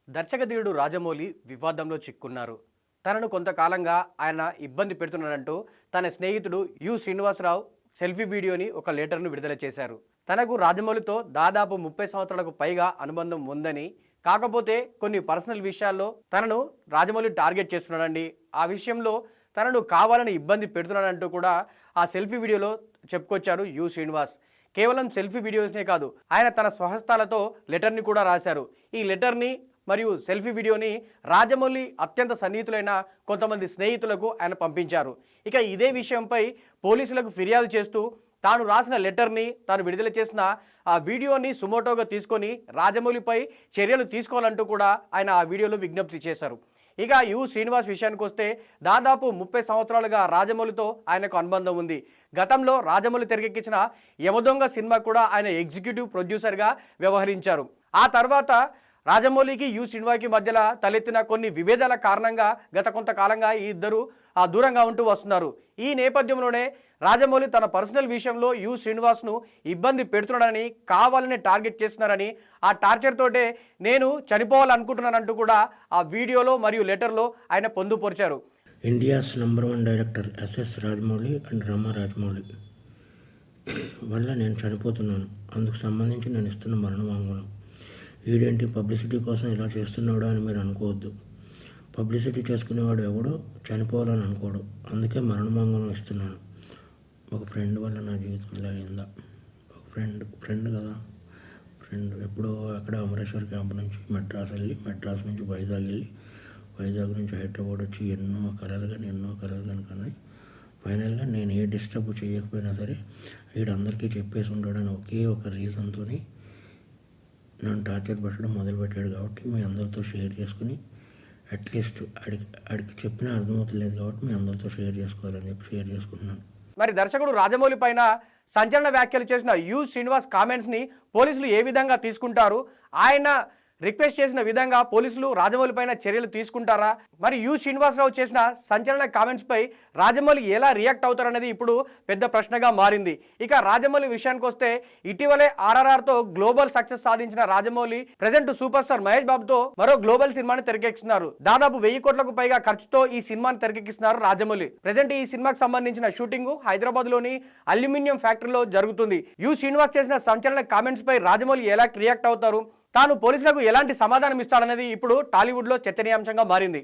దర్శకధీరుడు రాజమౌళి వివాదంలో చిక్కున్నారు. తనను కొంతకాలంగా ఆయన ఇబ్బంది పెడుతున్నాడంటూ తన స్నేహితుడు శ్రీనివాసరావు సెల్ఫీ వీడియోని ఒక లెటర్ను విడుదల చేశారు. తనకు రాజమౌళితో దాదాపు 30 సంవత్సరాలకు పైగా అనుబంధం ఉందని, కాకపోతే కొన్ని పర్సనల్ విషయాల్లో తనను రాజమౌళి టార్గెట్ చేస్తున్నాడండి, ఆ విషయంలో తనను కావాలని ఇబ్బంది పెడుతున్నాడంటూ కూడా ఆ సెల్ఫీ వీడియోలో చెప్పుకొచ్చారు శ్రీనివాస్. కేవలం సెల్ఫీ వీడియోస్నే కాదు, ఆయన తన స్వహస్తాలతో లెటర్ని కూడా రాశారు. ఈ లెటర్ని మరియు సెల్ఫీ వీడియోని రాజమౌళి అత్యంత సన్నిహితులైన కొంతమంది స్నేహితులకు ఆయన పంపించారు. ఇక ఇదే విషయంపై పోలీసులకు ఫిర్యాదు చేస్తూ తాను రాసిన లెటర్ని, తాను విడుదల చేసిన ఆ వీడియోని సుమోటోగా తీసుకొని రాజమౌళిపై చర్యలు తీసుకోవాలంటూ కూడా ఆయన ఆ వీడియోలో విజ్ఞప్తి చేశారు. ఇక శ్రీనివాస్ విషయానికి వస్తే దాదాపు 30 సంవత్సరాలుగా రాజమౌళితో ఆయనకు అనుబంధం ఉంది. గతంలో రాజమౌళి తెరకెక్కించిన యమదొంగ సినిమా కూడా ఆయన ఎగ్జిక్యూటివ్ ప్రొడ్యూసర్గా వ్యవహరించారు. ఆ తర్వాత రాజమౌళికి శ్రీనివాస్కి మధ్యలో తలెత్తిన కొన్ని విభేదాల కారణంగా గత కొంతకాలంగా ఈ ఇద్దరు దూరంగా ఉంటూ వస్తున్నారు. ఈ నేపథ్యంలోనే రాజమౌళి తన పర్సనల్ విషయంలో శ్రీనివాస్ను ఇబ్బంది పెడుతున్నాడని, కావాలని టార్గెట్ చేస్తున్నారని, ఆ టార్చర్ తోటే నేను చనిపోవాలనుకుంటున్నానంటూ కూడా ఆ వీడియోలో మరియు లెటర్లో ఆయన పొందుపరిచారు. India's #1 director SS Rajamouli and Rama Rajamouli వల్ల నేను చనిపోతున్నాను. అందుకు సంబంధించి నేను ఇస్తున్న మరణ వాంగ్మూలం. వీడేంటి పబ్లిసిటీ కోసం ఇలా చేస్తున్నాడు అని మీరు అనుకోవద్దు. పబ్లిసిటీ చేసుకునేవాడు ఎవడో చనిపోవాలని అనుకోడు. అందుకే మరణమాంగం ఇస్తున్నాను. ఒక ఫ్రెండ్ వల్ల నా జీవితం ఇలా అయిందా? ఒక ఫ్రెండ్ కదా, ఫ్రెండ్ ఎప్పుడో అక్కడ అమరేశ్వర్ క్యాంప్ నుంచి మెడ్రాస్ వెళ్ళి, మెడ్రాస్ నుంచి వైజాగ్ వెళ్ళి, వైజాగ్ నుంచి హైదరాబాద్ వచ్చి ఎన్నో కలలు కానీ ఫైనల్గా నేను ఏ డిస్టర్బ్ చేయకపోయినా సరే వీడందరికీ చెప్పేసి ఉంటాడని ఒకే ఒక రీజన్తో నన్ను టార్చర్ పెట్టడం మొదలుపెట్టాడు. కాబట్టి మీ అందరితో షేర్ చేసుకుని, అట్లీస్ట్ ఆడికి చెప్పినా అర్థమవుతలేదు కాబట్టి మీ అందరితో షేర్ చేసుకోవాలని చెప్పి షేర్ చేసుకుంటున్నాను. మరి దర్శకుడు రాజమౌళి పైన సంచలన వ్యాఖ్యలు చేసిన శ్రీనివాస్ కామెంట్స్ని పోలీసులు ఏ విధంగా తీసుకుంటారు? ఆయన రిక్వెస్ట్ చేసిన విధంగా పోలీసులు రాజమౌళి పైన చర్యలు తీసుకుంటారా? మరి శ్రీనివాసరావు చేసిన సంచలన కామెంట్స్పై రాజమౌళి ఎలా రియాక్ట్ అవుతారనేది ఇప్పుడు పెద్ద ప్రశ్నగా మారింది. ఇక రాజమౌళి విషయానికి వస్తే ఇటీవలే RRRతో గ్లోబల్ సక్సెస్ సాధించిన Rajamouli present super star Mahesh బాబుతో మరో గ్లోబల్ సినిమాని తెరకెక్కిస్తున్నారు. దాదాపు 1000 కోట్లకు పైగా ఖర్చుతో ఈ సినిమాని తెరకెక్కిస్తున్నారు రాజమౌళి. ప్రజెంట్ ఈ సినిమాకి సంబంధించిన షూటింగ్ హైదరాబాద్ లోని అల్యూమినియం ఫ్యాక్టరీలో జరుగుతుంది. శ్రీనివాస్ చేసిన సంచలన కామెంట్స్ పై రాజమౌళి ఎలా రియాక్ట్ అవుతారు, తాను పోలీసులకు ఎలాంటి సమాధానం ఇస్తాడనేది ఇప్పుడు టాలీవుడ్లో చర్చనీయాంశంగా మారింది.